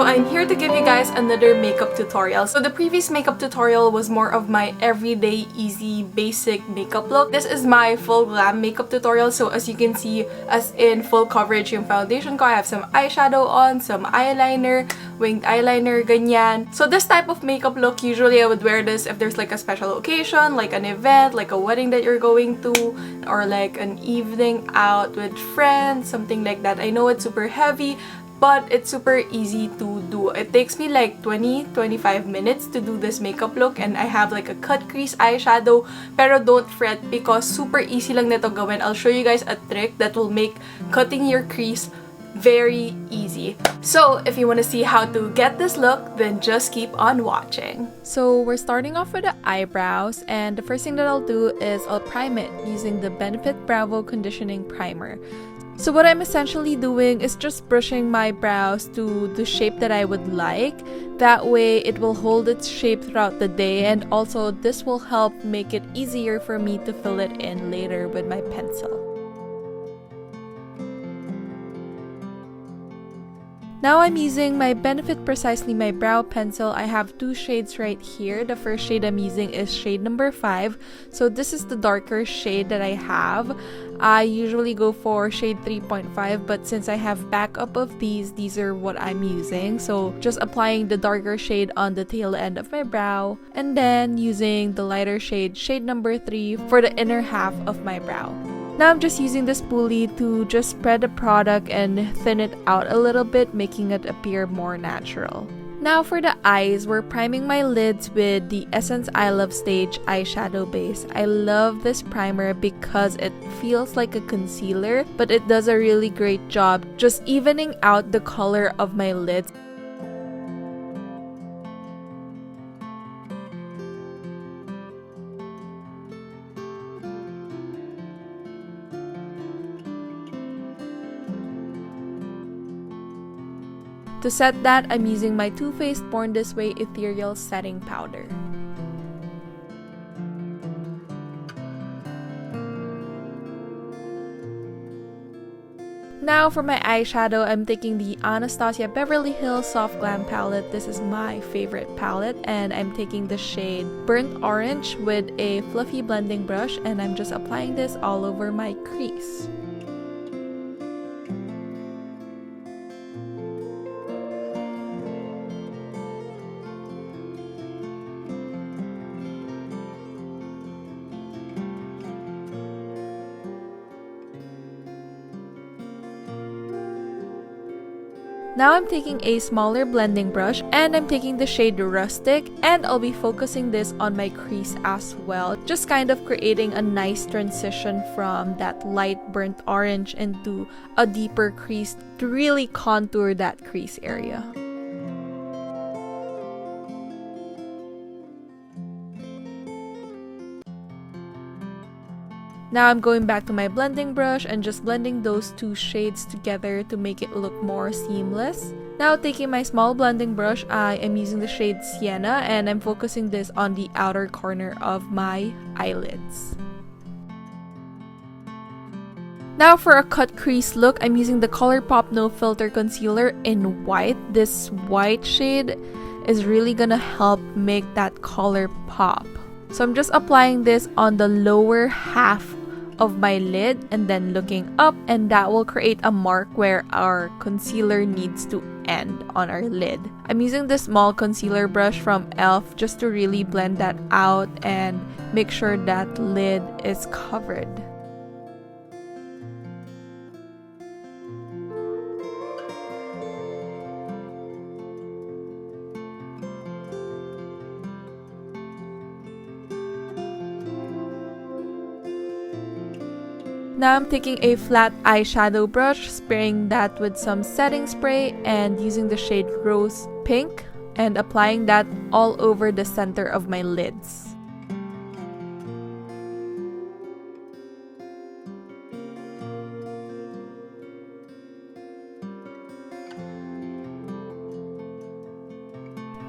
So I'm here to give you guys another makeup tutorial. So the previous makeup tutorial was more of my everyday, easy, basic makeup look. This is my full glam makeup tutorial. So as you can see, as in full coverage yung foundation ko. I have some eyeshadow on, some eyeliner, winged eyeliner, ganyan. So this type of makeup look, usually I would wear this if there's like a special occasion, like an event, like a wedding that you're going to, or like an evening out with friends, something like that. I know it's super heavy, but it's super easy to do. It takes me like 20-25 minutes to do this makeup look, and I have like a cut crease eyeshadow. Pero don't fret because super easy lang nito gawin. I'll show you guys a trick that will make cutting your crease very easy. So if you want to see how to get this look, then just keep on watching. So we're starting off with the eyebrows, and the first thing that I'll do is I'll prime it using the Benefit Bravo Conditioning Primer. So what I'm essentially doing is just brushing my brows to the shape that I would like. That way it will hold its shape throughout the day, and also this will help make it easier for me to fill it in later with my pencil. Now I'm using my Benefit Precisely My Brow Pencil. I have two shades right here. The first shade I'm using is shade number 5. So this is the darker shade that I have. I usually go for shade 3.5, but since I have backup of these are what I'm using. So just applying the darker shade on the tail end of my brow, and then using the lighter shade, shade number 3, for the inner half of my brow. Now I'm just using the spoolie to just spread the product and thin it out a little bit, making it appear more natural. Now for the eyes, we're priming my lids with the Essence I Love Stage eyeshadow base. I love this primer because it feels like a concealer, but it does a really great job just evening out the color of my lids. To set that, I'm using my Too Faced Born This Way Ethereal Setting Powder. Now for my eyeshadow, I'm taking the Anastasia Beverly Hills Soft Glam palette. This is my favorite palette, and I'm taking the shade Burnt Orange with a fluffy blending brush, and I'm just applying this all over my crease. Now I'm taking a smaller blending brush, and I'm taking the shade Rustic, and I'll be focusing this on my crease as well. Just kind of creating a nice transition from that light burnt orange into a deeper crease to really contour that crease area. Now I'm going back to my blending brush and just blending those two shades together to make it look more seamless. Now taking my small blending brush, I am using the shade Sienna, and I'm focusing this on the outer corner of my eyelids. Now for a cut crease look, I'm using the ColourPop No Filter Concealer in white. This white shade is really gonna help make that color pop. So I'm just applying this on the lower half of my lid and then looking up, and that will create a mark where our concealer needs to end on our lid. I'm using this small concealer brush from e.l.f. just to really blend that out and make sure that lid is covered. Now I'm taking a flat eyeshadow brush, spraying that with some setting spray and using the shade Rose Pink, and applying that all over the center of my lids.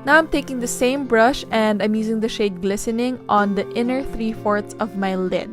Now I'm taking the same brush and I'm using the shade Glistening on the inner 3/4 of my lid.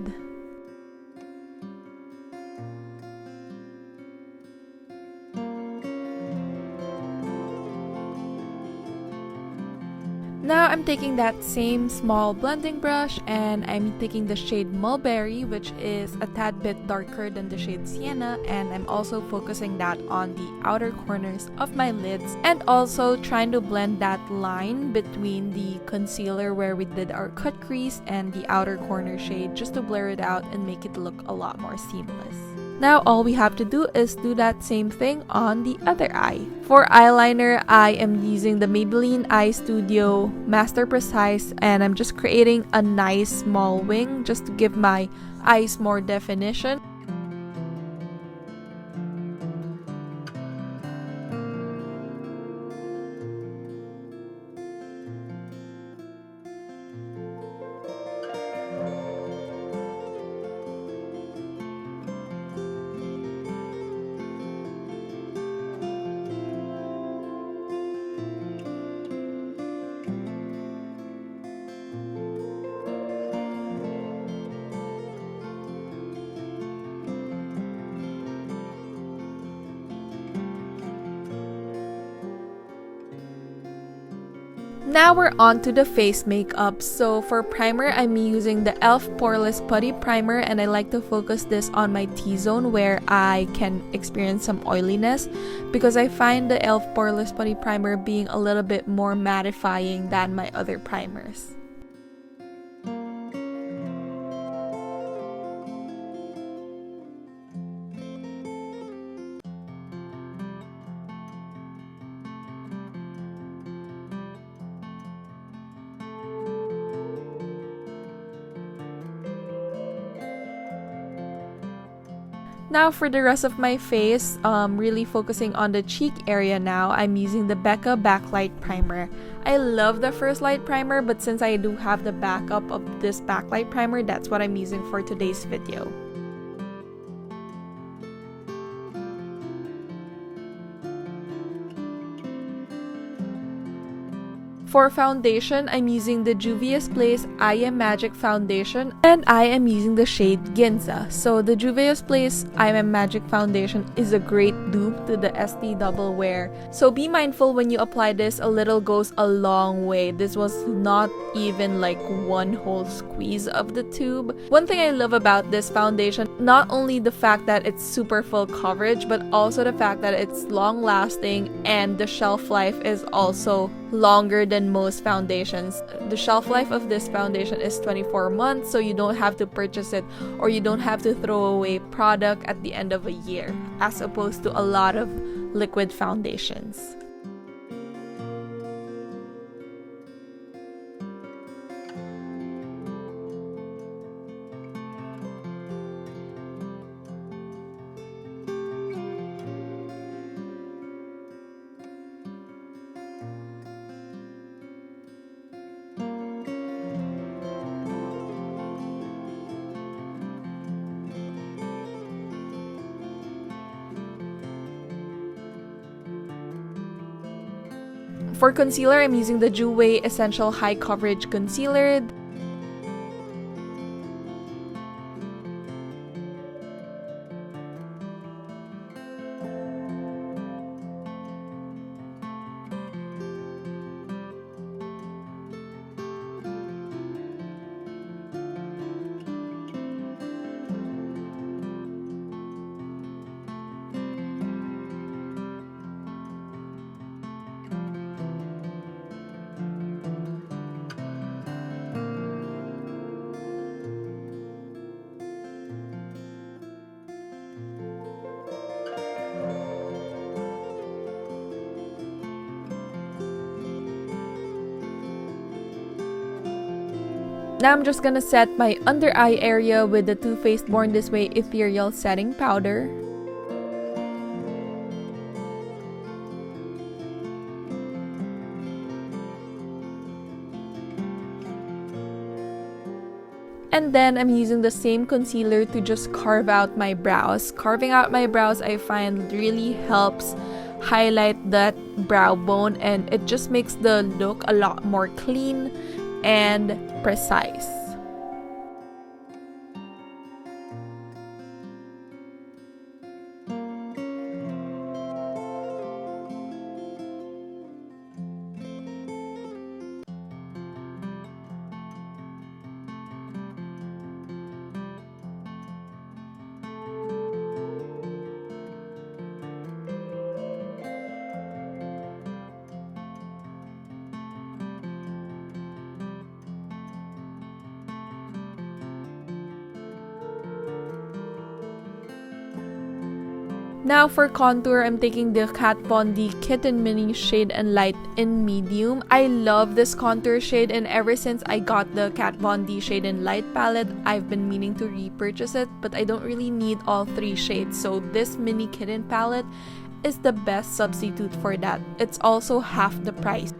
Now I'm taking that same small blending brush and I'm taking the shade Mulberry, which is a tad bit darker than the shade Sienna, and I'm also focusing that on the outer corners of my lids and also trying to blend that line between the concealer where we did our cut crease and the outer corner shade just to blur it out and make it look a lot more seamless. Now all we have to do is do that same thing on the other eye. For eyeliner, I am using the Maybelline Eye Studio Master Precise, and I'm just creating a nice small wing just to give my eyes more definition. Now we're on to the face makeup. So for primer, I'm using the e.l.f. Poreless Putty Primer, and I like to focus this on my T-zone where I can experience some oiliness because I find the e.l.f. Poreless Putty Primer being a little bit more mattifying than my other primers. Now for the rest of my face, really focusing on the cheek area now, I'm using the Becca Backlight Primer. I love the First Light Primer, but since I do have the backup of this Backlight Primer, that's what I'm using for today's video. For foundation, I'm using the Juvia's Place I Am Magic Foundation, and I am using the shade Ginza. So the Juvia's Place I Am Magic Foundation is a great dupe to the ST Double Wear. So be mindful when you apply this, a little goes a long way. This was not even like one whole squeeze of the tube. One thing I love about this foundation, not only the fact that it's super full coverage, but also the fact that it's long lasting and the shelf life is also longer than most foundations. The shelf life of this foundation is 24 months, so you don't have to purchase it or you don't have to throw away product at the end of a year, as opposed to a lot of liquid foundations. For concealer, I'm using the Jouer Essential High Coverage Concealer. Now I'm just gonna set my under eye area with the Too Faced Born This Way Ethereal Setting Powder. And then I'm using the same concealer to just carve out my brows. Carving out my brows I find really helps highlight that brow bone, and it just makes the look a lot more clean and precise. Now for contour, I'm taking the Kat Von D Kitten Mini Shade and Light in medium. I love this contour shade, and ever since I got the Kat Von D Shade and Light palette, I've been meaning to repurchase it, but I don't really need all 3 shades, so this mini kitten palette is the best substitute for that. It's also half the price.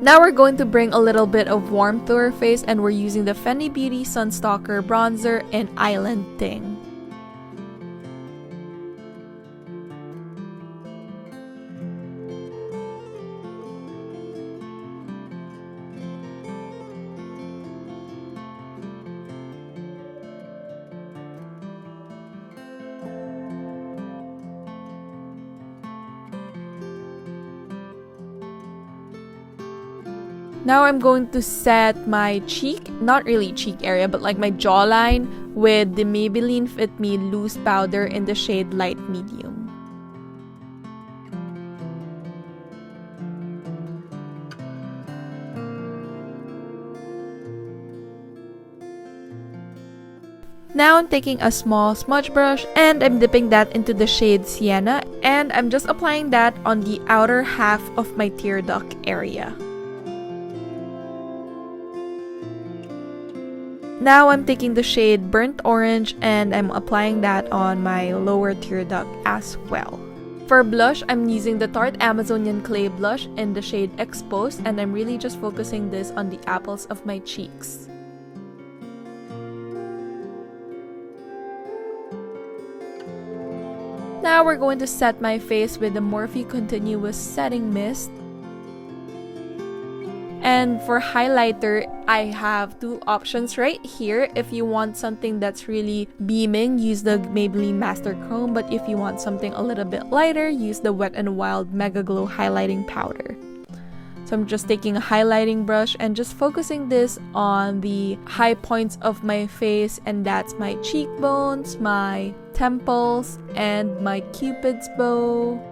Now we're going to bring a little bit of warmth to our face, and we're using the Fenty Beauty Sunstalker Bronzer in Island Ting. Now I'm going to set my cheek, not really cheek area, but like my jawline with the Maybelline Fit Me Loose Powder in the shade Light Medium. Now I'm taking a small smudge brush and I'm dipping that into the shade Sienna, and I'm just applying that on the outer half of my tear duct area. Now I'm taking the shade Burnt Orange and I'm applying that on my lower tear duct as well. For blush, I'm using the Tarte Amazonian Clay Blush in the shade Exposed, and I'm really just focusing this on the apples of my cheeks. Now we're going to set my face with the Morphe Continuous Setting Mist. And for highlighter, I have 2 options right here. If you want something that's really beaming, use the Maybelline Master Chrome. But if you want something a little bit lighter, use the Wet n Wild Mega Glow Highlighting Powder. So I'm just taking a highlighting brush and just focusing this on the high points of my face. And that's my cheekbones, my temples, and my Cupid's bow.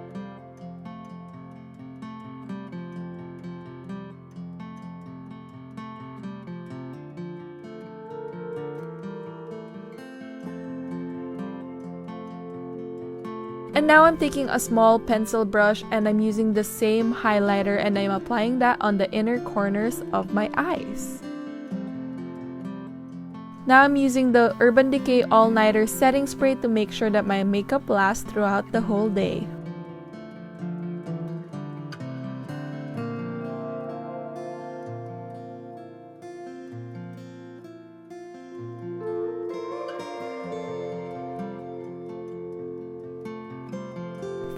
And now I'm taking a small pencil brush and I'm using the same highlighter and I'm applying that on the inner corners of my eyes. Now I'm using the Urban Decay All Nighter Setting Spray to make sure that my makeup lasts throughout the whole day.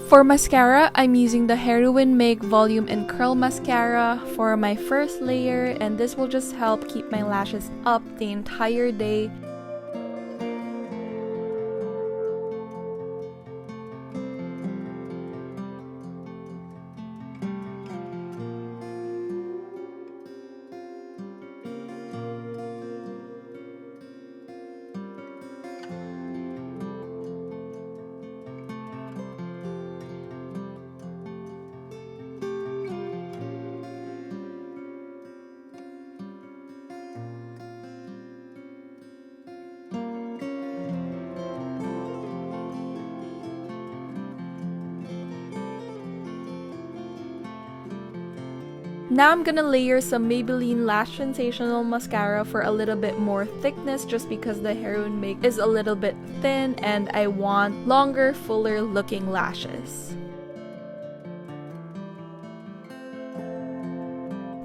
For mascara, I'm using the Heroine Make Volume and Curl Mascara for my first layer, and this will just help keep my lashes up the entire day. Now I'm gonna layer some Maybelline Lash Sensational Mascara for a little bit more thickness, just because the Heroine Make is a little bit thin and I want longer, fuller looking lashes.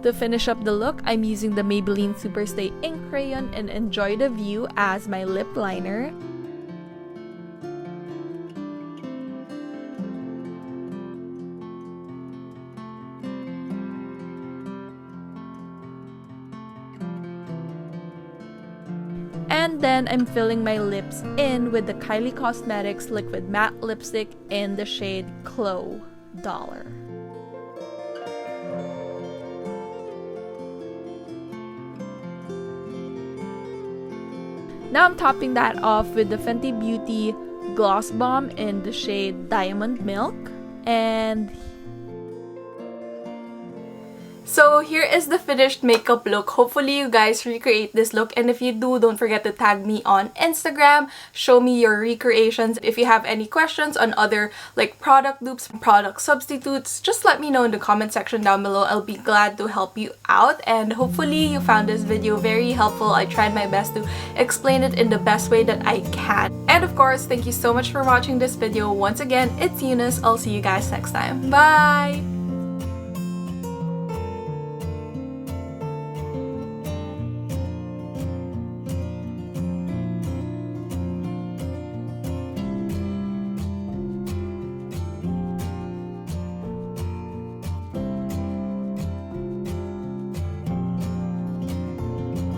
To finish up the look, I'm using the Maybelline Superstay Ink Crayon in Enjoy the View as my lip liner. And then I'm filling my lips in with the Kylie Cosmetics Liquid Matte Lipstick in the shade Chloe Dollar. Now I'm topping that off with the Fenty Beauty Gloss Bomb in the shade Diamond Milk. And so here is the finished makeup look. Hopefully you guys recreate this look, and if you do, don't forget to tag me on Instagram. Show me your recreations. If you have any questions on other like product dupes, product substitutes, just let me know in the comment section down below. I'll be glad to help you out, and hopefully you found this video very helpful. I tried my best to explain it in the best way that I can. And of course, thank you so much for watching this video. Once again, it's Eunice. I'll see you guys next time. Bye!